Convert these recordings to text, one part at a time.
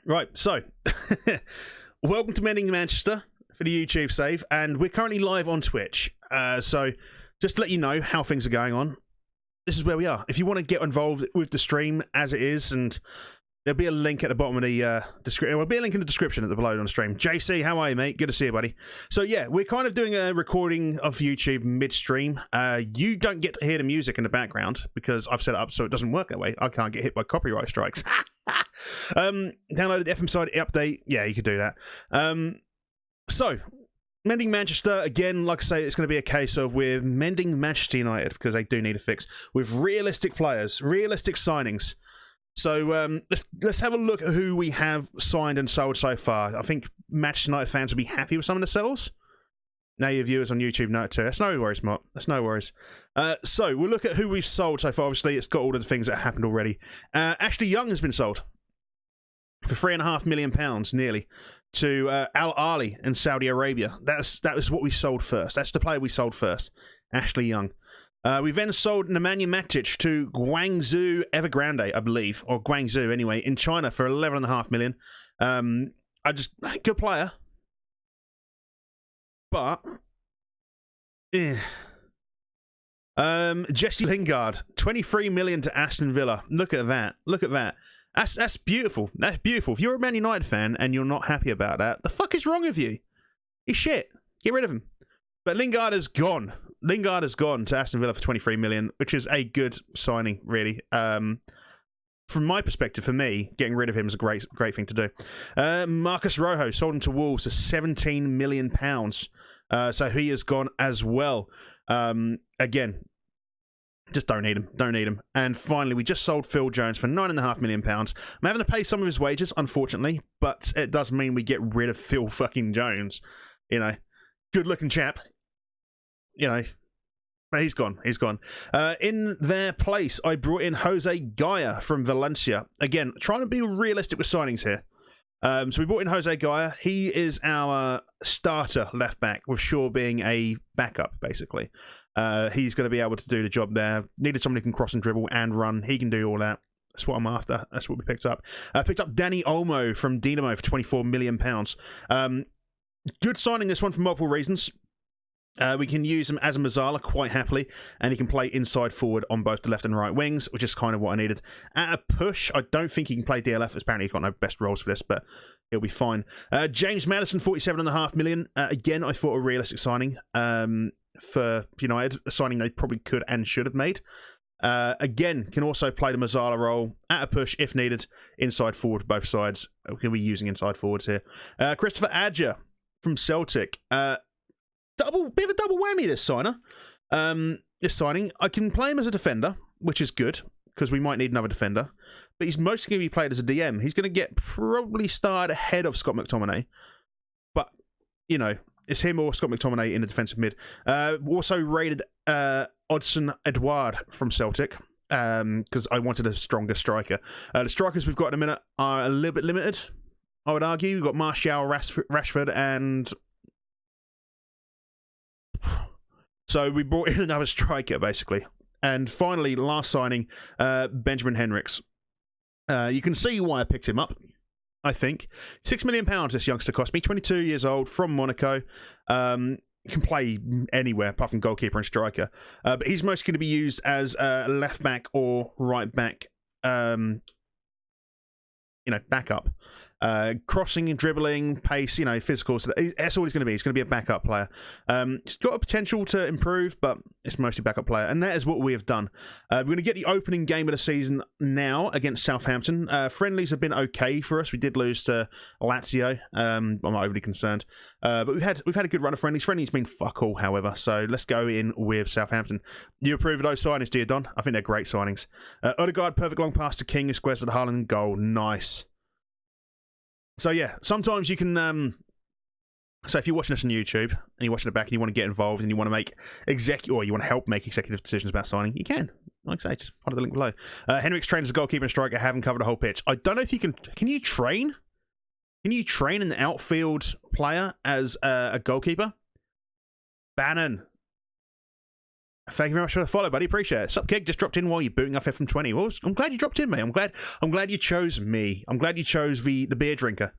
Right, so welcome to Mending Manchester for the YouTube save, and we're currently live on Twitch. So just to let you know how things are going on, this is where we are. If you want to get involved with the stream as it is, and there'll be a link at the bottom of the description. There'll be a link in the description at the below on the stream. JC, how are you, mate? Good to see you, buddy. So yeah, we're kind of doing a recording of YouTube midstream. You don't get to hear the music in the background because I've set it up so it doesn't work that way. I can't get hit by copyright strikes. Downloaded the FM20 update. Yeah, you could do that. So, Mending Manchester, again, like I say, it's going to be a case of we're mending Manchester United because they do need a fix with realistic players, realistic signings. So let's have a look at who we have signed and sold so far. I think Manchester United fans will be happy with some of the sells. Now your viewers on YouTube know it too. That's no worries, Mark. That's no worries. So we'll look at who we've sold so far. Obviously, it's got all of the things that happened already. Ashley Young has been sold for £3.5 million, nearly, to Al Ahly in Saudi Arabia. That was what we sold first. That's the player we sold first, Ashley Young. We then sold Nemanja Matic to Guangzhou Evergrande, I believe, or Guangzhou anyway, in China for £11.5 million. Good player, but Jesse Lingard, 23 million to Aston Villa. Look at that. Look at that. That's beautiful. That's beautiful. If you're a Man United fan and you're not happy about that, the fuck is wrong with you? He's shit. Get rid of him. But Lingard is gone. Lingard has gone to Aston Villa for 23 million, which is a good signing, really. From my perspective, for me, getting rid of him is a great thing to do. Marcus Rojo sold him to Wolves for £17 million. So he has gone as well. Again, just don't need him. Don't need him. And finally, we just sold Phil Jones for £9.5 million. I'm having to pay some of his wages, unfortunately, but it does mean we get rid of Phil fucking Jones. You know, good-looking chap. You know, but he's gone. He's gone. In their place, I brought in Jose Gaia from Valencia. Again, trying to be realistic with signings here. So we brought in Jose Gaia. He is our starter left back, with Shaw being a backup, basically. He's going to be able to do the job there. Needed someone who can cross and dribble and run. He can do all that. That's what I'm after. That's what we picked up. Picked up Danny Olmo from Dinamo for £24 million. Good signing, this one, for multiple reasons. We can use him as a Mazzala quite happily, and he can play inside forward on both the left and right wings, which is kind of what I needed. At a push, I don't think he can play DLF, as apparently he's got no best roles for this, but he'll be fine. James Maddison, £47.5 million. Again, I thought a realistic signing for United, a signing they probably could and should have made. Again, can also play the Mazzala role at a push if needed, inside forward both sides. We can be using inside forwards here. Christopher Adger from Celtic. Bit of a double whammy, this signing. I can play him as a defender, which is good, because we might need another defender. But he's mostly going to be played as a DM. He's going to get probably started ahead of Scott McTominay. But, you know, it's him or Scott McTominay in the defensive mid. Also raided Odsonne Edouard from Celtic, because I wanted a stronger striker. The strikers we've got in a minute are a little bit limited, I would argue. We've got Martial, Rashford, and... So we brought in another striker, basically. And finally, last signing, Benjamin Henriks. You can see why I picked him up, I think. £6 million this youngster cost me. 22 years old, from Monaco. Can play anywhere, apart from goalkeeper and striker. But he's mostly going to be used as a left back or right back, backup. Crossing and dribbling, pace, physical. So that's all he's going to be. He's going to be a backup player. He's got a potential to improve, but it's mostly backup player. And that is what we have done. We're going to get the opening game of the season now against Southampton. Friendlies have been okay for us. We did lose to Lazio. I'm not overly concerned. But we've had a good run of friendlies. Friendlies been fuck all, however. So let's go in with Southampton. You approve of those signings, do you, Don? I think they're great signings. Odegaard, perfect long pass to King, who squares to the Haaland goal. Nice. So yeah, sometimes you can, so if you're watching this on YouTube and you're watching it back and you want to get involved and you want to make or you want to help make executive decisions about signing, you can. Like I say, just follow the link below. Henriks trains as a goalkeeper and striker, haven't covered the whole pitch. I don't know if you can you train? Can you train an outfield player as a goalkeeper? Bannon. Thank you very much for the follow, buddy. Appreciate it. Sup, Keg? Just dropped in while you're booting off FM20. Well, I'm glad you dropped in, mate. I'm glad you chose me. I'm glad you chose the beer drinker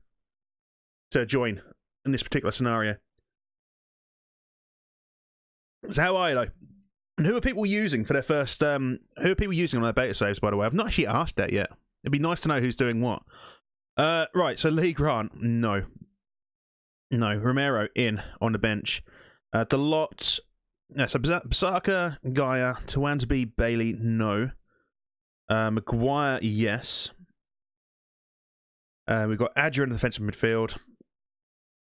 to join in this particular scenario. So how are you, though? And who are people using for their first... who are people using on their beta saves, by the way? I've not actually asked that yet. It'd be nice to know who's doing what. Right, so Lee Grant, no. No, Romero in on the bench. The lot... No, so Basaka, Gaia, Tawansby, Bailey, no. Maguire, yes. We've got Adja in the defensive midfield.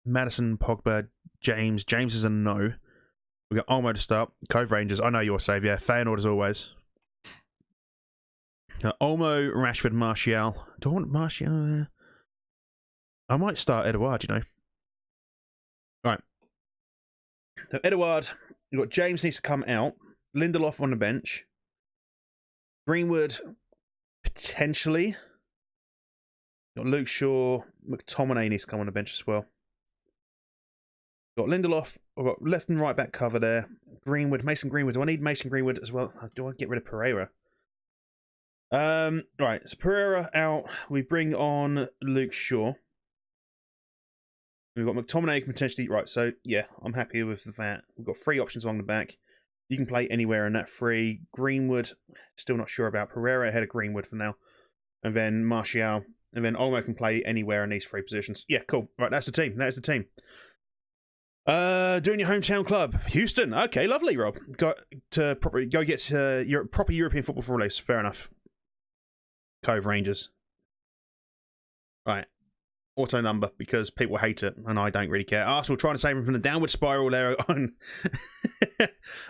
Madison, Pogba, James. James is a no. We've got Olmo to start. Cove Rangers, I know your save, yeah. Feyenoord as always. Olmo, Rashford, Martial. Do I want Martial there? I might start Edouard, you know. Right. So Edouard... You've got James needs to come out. Lindelof on the bench. Greenwood, potentially. You've got Luke Shaw. McTominay needs to come on the bench as well. You've got Lindelof. I've got left and right back cover there. Greenwood, Mason Greenwood. Do I need Mason Greenwood as well? Do I get rid of Pereira? Right, so Pereira out. We bring on Luke Shaw. We've got McTominay potentially... Right, so, yeah, I'm happy with that. We've got 3 options along the back. You can play anywhere in that 3. Greenwood, still not sure about. Pereira ahead of Greenwood for now. And then Martial. And then Olmo can play anywhere in these 3 positions. Yeah, cool. Right, that's the team. That is the team. Doing your hometown club. Houston. Okay, lovely, Rob. Got to go get your proper European football for release. Fair enough. Cove Rangers. Right. Auto number, because people hate it, and I don't really care. Arsenal trying to save him from the downward spiral there.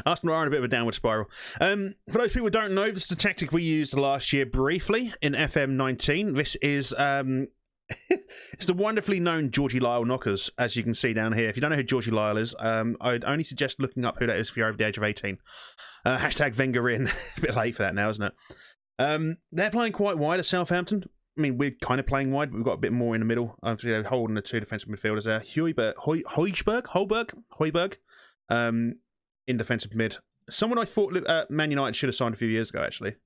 Arsenal are in a bit of a downward spiral. For those people who don't know, this is the tactic we used last year briefly in FM19. This is it's the wonderfully known Georgie Lyle knockers, as you can see down here. If you don't know who Georgie Lyle is, I'd only suggest looking up who that is if you're over the age of 18. Hashtag Wenger in. A bit late for that now, isn't it? They're playing quite wide at Southampton. I mean, we're kind of playing wide, but we've got a bit more in the middle. Obviously, holding the 2 defensive midfielders there. Højbjerg, in defensive mid. Someone I thought Man United should have signed a few years ago, actually.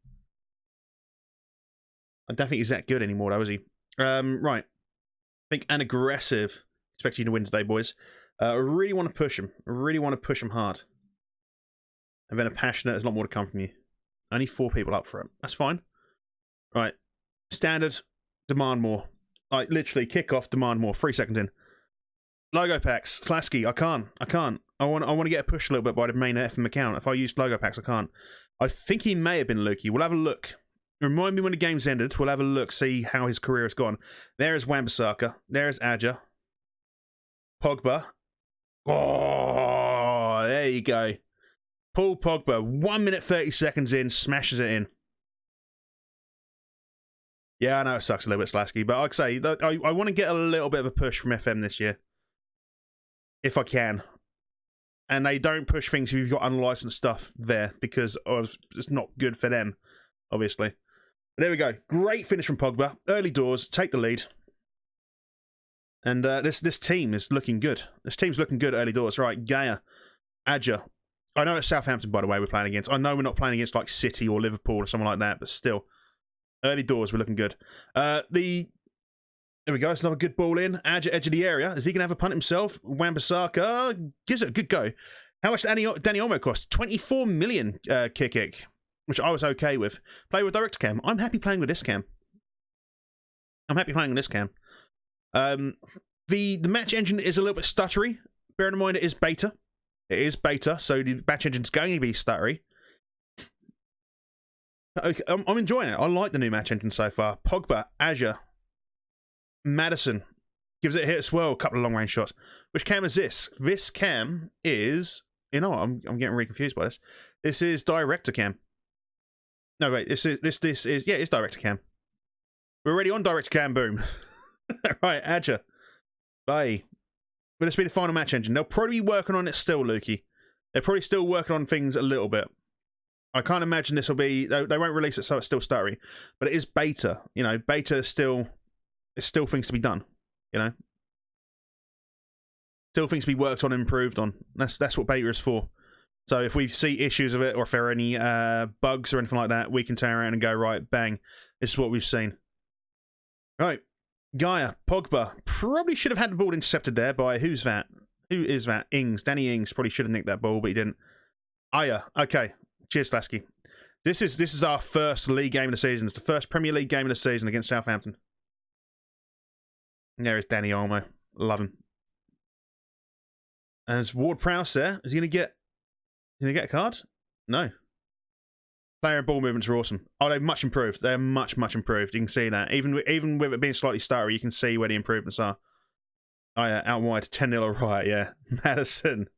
I don't think he's that good anymore, though, is he? Right. I think an aggressive. Expect you to win today, boys. I really want to push him. I really want to push him hard. And then a passionate, there's a lot more to come from you. Only 4 people up for it. That's fine. Right. Standard, demand more. Like, literally, kick off, demand more. 3 seconds in. Logo packs. Klasky, I can't. I want to get a push a little bit by the main FM account. If I use logo packs, I can't. I think he may have been Lukey. We'll have a look. Remind me when the game's ended. We'll have a look, see how his career has gone. There is Wan-Bissaka. There is Adja. Pogba. Oh, there you go. Paul Pogba, 1 minute 30 seconds in, smashes it in. Yeah, I know it sucks a little bit, Slasky, but like I say, I want to get a little bit of a push from FM this year. If I can. And they don't push things if you've got unlicensed stuff there, because it's not good for them, obviously. But there we go. Great finish from Pogba. Early doors, take the lead. And this team is looking good. This team's looking good early doors. Right, Gaia, Adja. I know it's Southampton, by the way, we're playing against. I know we're not playing against like City or Liverpool or someone like that, but still. Early doors, we're looking good. There we go. It's another good ball in. Edge of the area. Is he going to have a punt himself? Wan-Bissaka gives it a good go. How much did Danny Olmo cost? 24 million kick, which I was okay with. Play with direct cam. I'm happy playing with this cam. The match engine is a little bit stuttery. Bear in mind it is beta. It is beta, so the match engine's going to be stuttery. Okay, I'm enjoying it. I like the new match engine so far. Pogba, Azure, Madison gives it a hit as well. A couple of long range shots. Which cam is this? This cam is. You know what? I'm getting really confused by this. This is director cam. No wait. This is yeah. It's director cam. We're already on director cam. Boom. Right, Azure. Bye. Will this be the final match engine? They'll probably be working on it still, Lukey. They're probably still working on things a little bit. I can't imagine this will be... They won't release it so it's still stuttery. But it is beta. You know, beta is still... There's still things to be done. You know? Still things to be worked on and improved on. That's what beta is for. So if we see issues of it, or if there are any bugs or anything like that, we can turn around and go, right, bang, this is what we've seen. Right, Gaia, Pogba, probably should have had the ball intercepted there by, who's that? Who is that? Ings, Danny Ings probably should have nicked that ball, but he didn't. Aya, okay, cheers, Lasky. This is our first league game of the season. It's the first Premier League game of the season against Southampton. And there is Danny Olmo, love him. And there's Ward Prowse there. Is he going to get... Did he get a card? No. Player and ball movements are awesome. Oh, they're much improved. They're much, much improved. You can see that. Even with it being slightly stuttery, you can see where the improvements are. Oh, yeah, out wide. 10-0 right, yeah. Madison.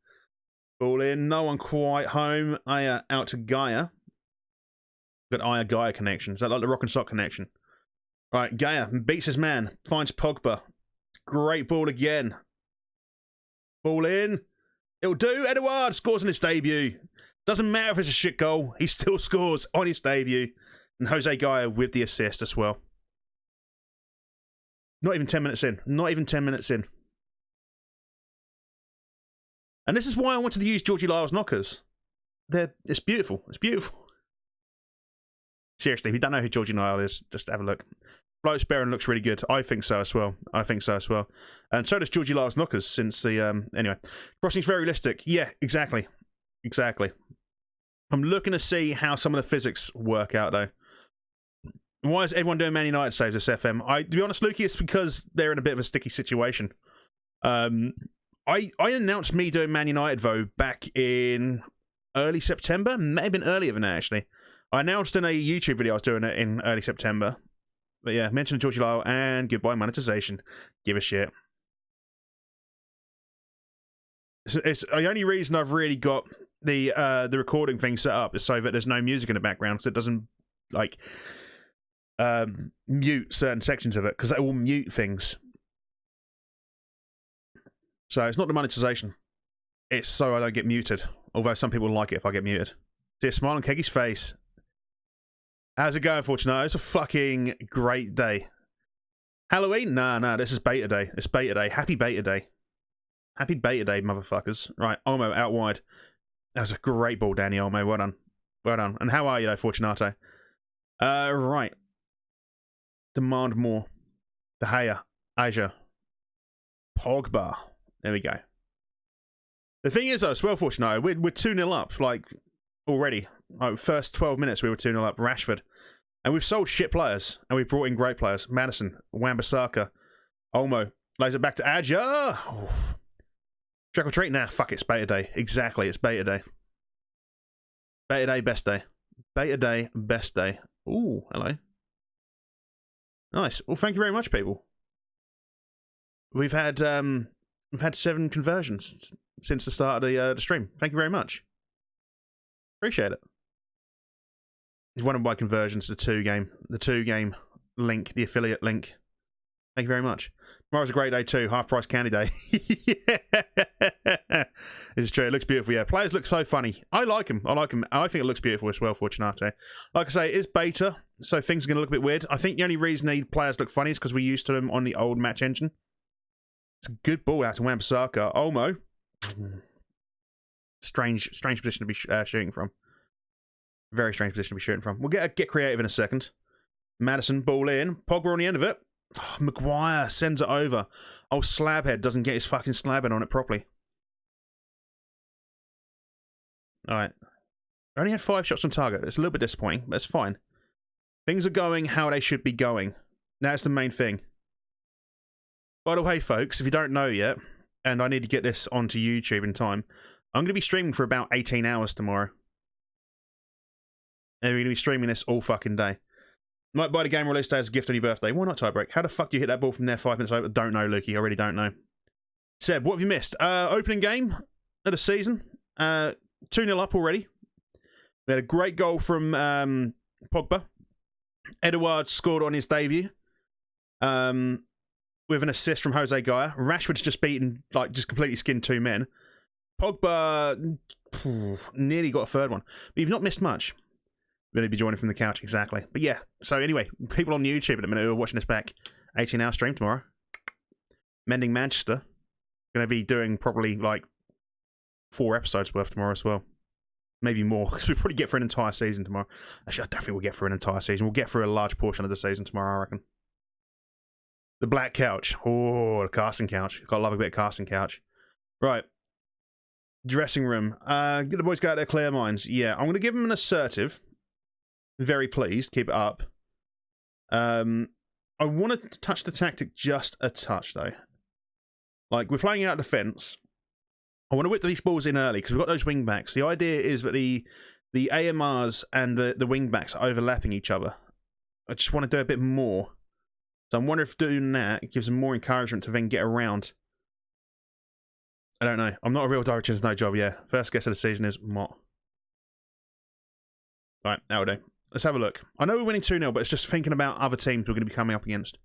Ball in. No one quite home. Oh, yeah, out to Gaia. Got Gaia connection. Is that like the Rock and Sock connection? Right, Gaia beats his man. Finds Pogba. Great ball again. Ball in. It'll do. Edouard scores on his debut. Doesn't matter if it's a shit goal. He still scores on his debut. And Jose Gaia with the assist as well. Not even 10 minutes in. Not even 10 minutes in. And this is why I wanted to use Georgie Lyle's knockers. It's beautiful. It's beautiful. Seriously, if you don't know who Georgie Lyle is, just have a look. Floats Baron looks really good. I think so as well. I think so as well. And so does Georgie Lyle's knockers since the... Anyway. Crossing's very realistic. Yeah, exactly. Exactly. I'm looking to see how some of the physics work out, though. Why is everyone doing Man United saves this FM? To be honest, Lukey, it's because they're in a bit of a sticky situation. I announced me doing Man United, though, back in early September. May have been earlier than that, actually. I announced in a YouTube video I was doing it in early September. But yeah, mentioned Georgie Lyle and goodbye monetization. Give a shit. It's the only reason I've really got the recording thing set up is so that there's no music in the background, so it doesn't like mute certain sections of it, because it will mute things. So it's not the monetization. It's so I don't get muted. Although some people like it if I get muted. See a smile on Keggy's face. How's it going, Fortunato? It's a fucking great day. Halloween? Nah, this is beta day. It's beta day. Happy beta day. Happy beta day, motherfuckers. Right, Olmo out wide. That was a great ball, Danny Olmo. Well done. Well done. And how are you, though, Fortunato? Right. Demand more. De Gea. Asia. Pogba. There we go. The thing is, though, as well, Fortunato, we're 2-0 up, like, already. Like, first 12 minutes, we were 2-0 up. Rashford. And we've sold shit players. And we've brought in great players. Madison. Wan-Bissaka. Olmo. Lays it back to Aja. Trick or treat? Nah, fuck it. It's beta day. Exactly, it's beta day. Beta day, best day. Beta day, best day. Ooh, hello. Nice. Well, thank you very much, people. We've had 7 conversions since the start of the stream. Thank you very much. Appreciate it. It's one of my conversions, the 2-game link, the affiliate link. Thank you very much. Tomorrow's a great day too. Half price candy day. Yeah. It's true. It looks beautiful. Yeah, players look so funny. I like them. I like them. I think it looks beautiful as well, Fortunato. Like I say, it's beta, so things are going to look a bit weird. I think the only reason the players look funny is because we're used to them on the old match engine. It's a good ball out to Wan-Bissaka. Olmo. Strange position to be shooting from. Very strange position to be shooting from. We'll get creative in a second. Madison, ball in. Pogba on the end of it. Oh, Maguire sends it over. Oh, Slabhead doesn't get his fucking slabhead on it properly. Alright. I only had 5 shots on target. It's a little bit disappointing, but it's fine. Things are going how they should be going. That's the main thing. By the way, folks, if you don't know yet, and I need to get this onto YouTube in time, I'm going to be streaming for about 18 hours tomorrow. And we're going to be streaming this all fucking day. Might buy the game release day as a gift on your birthday. Why not, Tiebreak? How the fuck do you hit that ball from there 5 minutes over? Don't know, Lukey. I really don't know. Seb, what have you missed? Opening game of the season. 2-0 up already. We had a great goal from Pogba. Edouard scored on his debut. With an assist from Jose Gaia. Rashford's just beaten, like, just completely skinned 2 men. Pogba nearly got a 3rd one. But you've not missed much. Going to be joining from the couch, exactly. But yeah, so anyway, people on YouTube at the minute who are watching this back, 18-hour stream tomorrow. Mending Manchester. Going to be doing probably like 4 episodes worth tomorrow as well. Maybe more, because we'll probably get through an entire season tomorrow. Actually, I don't think we'll get through an entire season. We'll get through a large portion of the season tomorrow, I reckon. The black couch. Oh, the casting couch. Gotta love a bit of casting couch. Right. Dressing room. Get the boys go out there, clear minds. Yeah, I'm going to give them an assertive. Very pleased. Keep it up. I want to touch the tactic just a touch, though. Like, we're playing out defence. I want to whip these balls in early, because we've got those wing backs. The idea is that the AMRs and the wing backs are overlapping each other. I just want to do a bit more. So I'm wondering if doing that gives them more encouragement to then get around. I don't know. I'm not a real director's no job, yeah. First guess of the season is Mott. Right, that'll do. Let's have a look. I know we're winning 2-0, but it's just thinking about other teams we're going to be coming up against.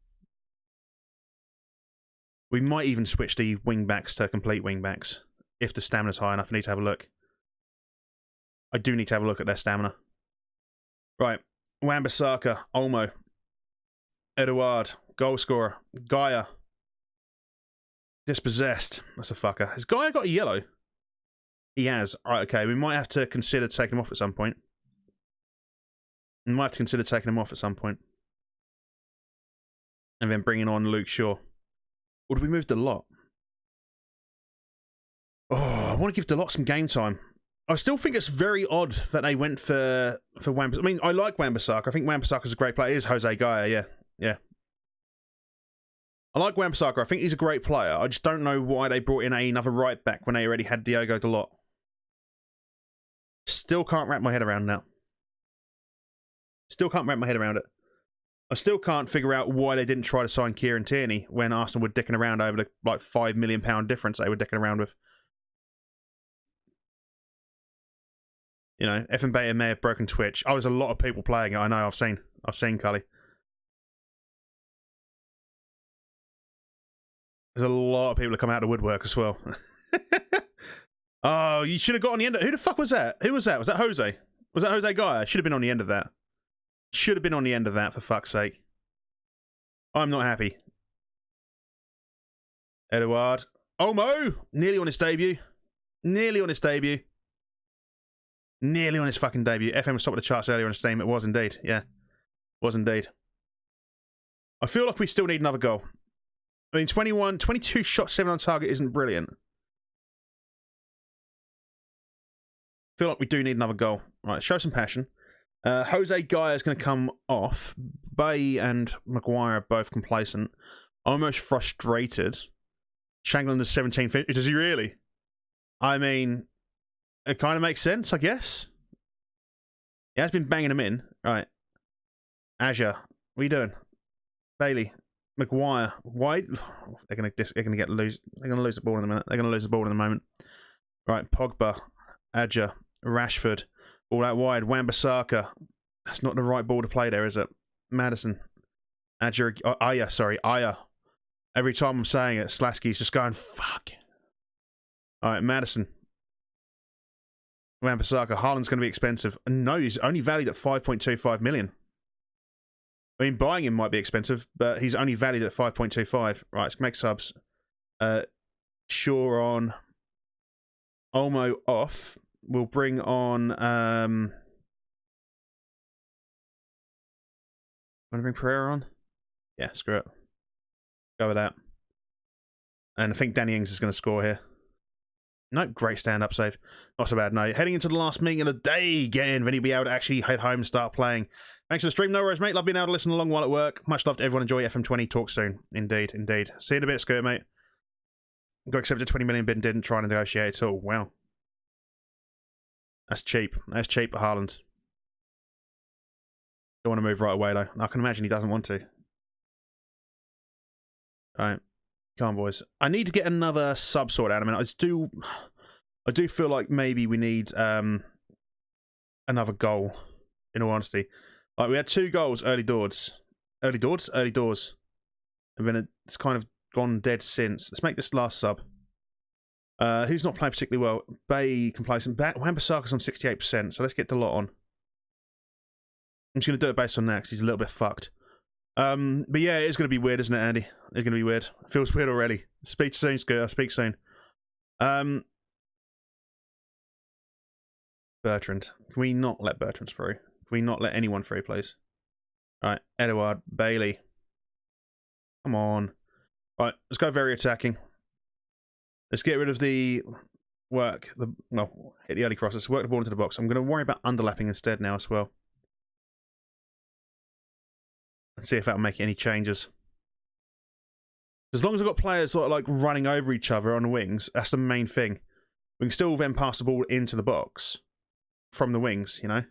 We might even switch the wing backs to complete wing backs. If the stamina's high enough, I need to have a look. I do need to have a look at their stamina. Right. Wan-Bissaka, Olmo, Eduard, goal scorer, Gaia. Dispossessed. That's a fucker. Has Gaia got a yellow? He has. Right, okay. We might have to consider taking him off at some point. We might have to consider taking him off at some point. And then bringing on Luke Shaw. Or did we move Delot? Oh, I want to give Delot some game time. I still think it's very odd that they went for Wan-Bissaka. I mean, I like Wan-Bissaka. I think Wan-Bissaka's a great player. It is Jose Gaia, yeah. Yeah. I like Wan-Bissaka. I think he's a great player. I just don't know why they brought in another right back when they already had Diogo Dalot. Still can't wrap my head around that. Still can't wrap my head around it. I still can't figure out why they didn't try to sign Kieran Tierney when Arsenal were dicking around over the like £5 million difference they were dicking around with. You know, FM Beta may have broken Twitch. Oh, there's a lot of people playing it. I know. I've seen Cully. There's a lot of people that come out of the woodwork as well. Oh, you should have got on the end of... Who the fuck was that? Who was that? Was that Jose? Was that Jose Gaia? Should have been on the end of that. Should have been on the end of that, for fuck's sake. I'm not happy. Eduard. Olmo! Nearly on his debut. Nearly on his debut. Nearly on his fucking debut. FM was top of the charts earlier on Steam. It was indeed. Yeah. Was indeed. I feel like we still need another goal. I mean, 22 shots, 7 on target isn't brilliant. I feel like we do need another goal. Right, show some passion. Jose Gaia is going to come off. Bay and Maguire are both complacent. Almost frustrated. Shankland is 1750. Does he really? I mean, it kind of makes sense, I guess. He has been banging them in. Right. Azure, what are you doing? Bailey. Maguire, White. They're gonna lose the ball in a minute. They're gonna lose the ball in a moment. Right, Pogba, Adja, Rashford, all out wide. Wan-Bissaka. That's not the right ball to play there, is it? Madison, Adja, Aya. Sorry, Aya. Every time I'm saying it, Slasky's just going fuck. All right, Madison. Wan-Bissaka. Haaland's going to be expensive. No, he's only valued at 5.25 million. I mean, buying him might be expensive, but he's only valued at 5.25. Right, let's make subs. Shaw on. Olmo off. We'll bring on... want to bring Pereira on? Yeah, screw it. Go with that. And I think Danny Ings is going to score here. Nope, great stand-up save. Not so bad, no. Heading into the last meeting of the day again, then he'll be able to actually head home and start playing. Thanks for the stream, no worries, mate. Love being able to listen along while at work. Much love to everyone. Enjoy FM20. Talk soon. Indeed, indeed. See you in a bit, Skirt, mate. Got accepted 20 million bid and didn't try to negotiate at all. Wow. That's cheap. That's cheap for Haaland. Don't want to move right away, though. I can imagine he doesn't want to. Alright. Come on, boys. I need to get another sub sort out. I mean, I do feel like maybe we need another goal, in all honesty. Like, we had 2 goals early doors. Early doors? Early doors. And then it's kind of gone dead since. Let's make this last sub. Who's not playing particularly well? Bay complacent. Wan-Bissaka's on 68%, so let's get Delot on. I'm just going to do it based on that, because he's a little bit fucked. But yeah, it's going to be weird, isn't it, Andy? It's going to be weird. It feels weird already. Speak soon, Scooter. Speak soon. Bertrand. Can we not let Bertrand through? Can we not let anyone through, please? Right, Edouard, Bailey. Come on. Right, let's go very attacking. Let's get rid of the hit the early cross. Let's work the ball into the box. I'm going to worry about underlapping instead now as well. Let's see if that'll make any changes. As long as I've got players sort of like running over each other on the wings, that's the main thing. We can still then pass the ball into the box from the wings, you know?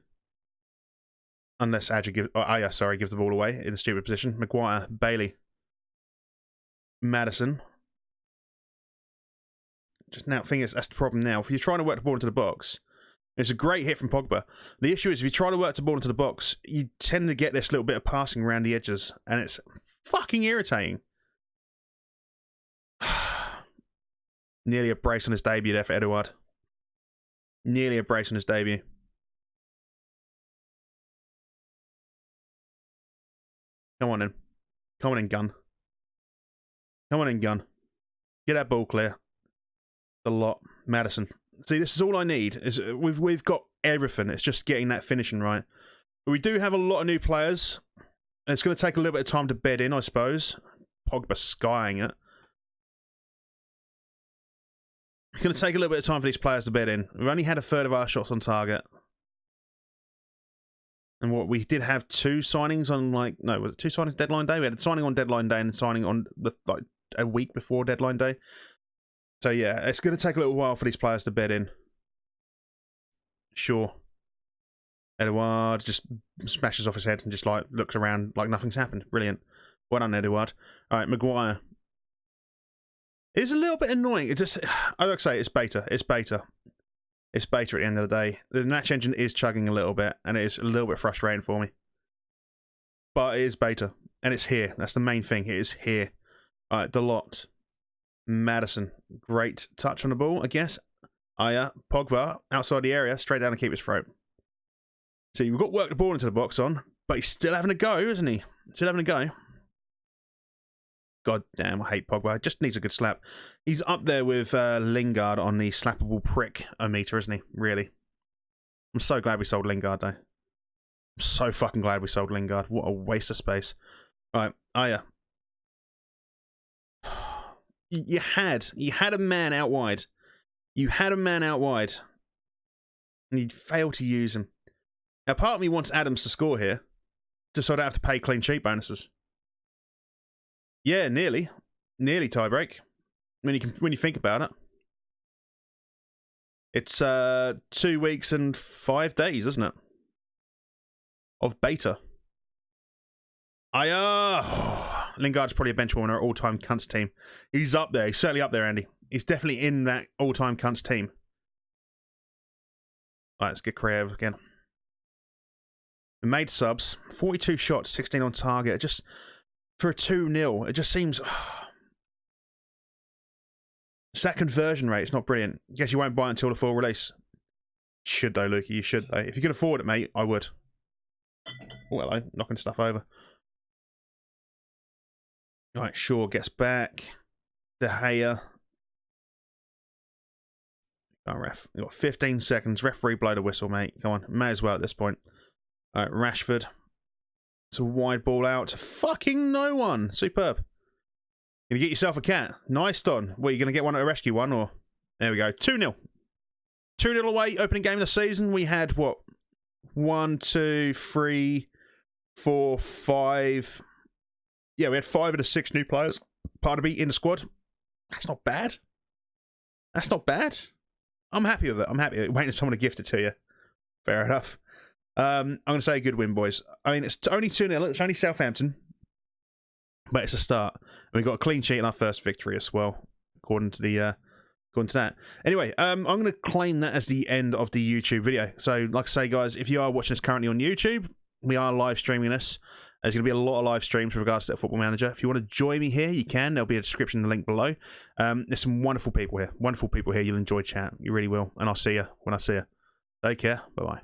Unless Aya gives the ball away in a stupid position. Maguire, Bailey, Madison. Just now, thing is, that's the problem now. If you're trying to work the ball into the box, it's a great hit from Pogba. The issue is, if you try to work the ball into the box, you tend to get this little bit of passing around the edges, and it's fucking irritating. Nearly a brace on his debut there for Edouard. Nearly a brace on his debut. Come on in. Come on in, gun. Come on in, gun. Get that ball clear. The lot. Madison. See, this is all I need. Is we've got everything. It's just getting that finishing right. But we do have a lot of new players. And it's going to take a little bit of time to bed in, I suppose. Pogba skying it. It's going to take a little bit of time for these players to bed in. We've only had a third of our shots on target. And what we did have 2 signings on, like, no, was it 2 signings deadline day? We had a signing on deadline day and a signing on a week before deadline day. So yeah, it's going to take a little while for these players to bed in. Sure. Edouard just smashes off his head and just like looks around like nothing's happened. Brilliant. Well done, Edouard. All right, Maguire. It's a little bit annoying. It just, I like to say, it's beta. It's beta. It's beta at the end of the day. The match engine is chugging a little bit, and it is a little bit frustrating for me. But it is beta, and it's here. That's the main thing. It is here. All right, the lot. Madison. Great touch on the ball, I guess. Aya, Pogba, outside the area, straight down and keep his throat. See, we've got to work the ball into the box on, but he's still having a go, isn't he? Still having a go. God damn, I hate Pogba. Just needs a good slap. He's up there with Lingard on the slappable prick-o-meter, isn't he? Really. I'm so glad we sold Lingard, though. I'm so fucking glad we sold Lingard. What a waste of space. Right, Aya. You had a man out wide. You had a man out wide. And you failed to use him. Now, part of me wants Adams to score here, just so I don't have to pay clean sheet bonuses. Yeah, nearly. Nearly tiebreak. When you think about it. It's 2 weeks and 5 days, isn't it? Of beta. Lingard's probably a bench warmer, all-time cunts team. He's up there. He's certainly up there, Andy. He's definitely in that all-time cunts team. All right, let's get creative again. We made subs. 42 shots, 16 on target. Just for a 2-0, it just seems... It's that conversion rate. It's not brilliant. Guess you won't buy it until the full release. Should though, Lukey. You should though. If you can afford it, mate, I would. Oh, hello. Knocking stuff over. Right, Shaw gets back. De Gea. Oh, ref. You've got 15 seconds. Referee, blow the whistle, mate. Come on. May as well at this point. All right, Rashford. It's a wide ball out. Fucking no one. Superb. Gonna get yourself a cat. Nice, Don. What, you gonna get one at a rescue one, or? There we go. 2-0. 2-0 away. Opening game of the season. We had, what? 1, 2, 3, 4, 5. Yeah, we had 5 of the 6 new players. Part of me in the squad. That's not bad. That's not bad. I'm happy with it. I'm happy. Waiting for someone to gift it to you. Fair enough. I'm going to say a good win, boys. I mean, it's only 2-0. It's only Southampton. But it's a start. And we got a clean sheet in our first victory as well, according to that. Anyway, I'm going to claim that as the end of the YouTube video. So, like I say, guys, if you are watching this currently on YouTube, we are live streaming this. There's going to be a lot of live streams with regards to the Football Manager. If you want to join me here, you can. There'll be a description in the link below. There's some wonderful people here. Wonderful people here. You'll enjoy chat. You really will. And I'll see you when I see you. Take care. Bye-bye.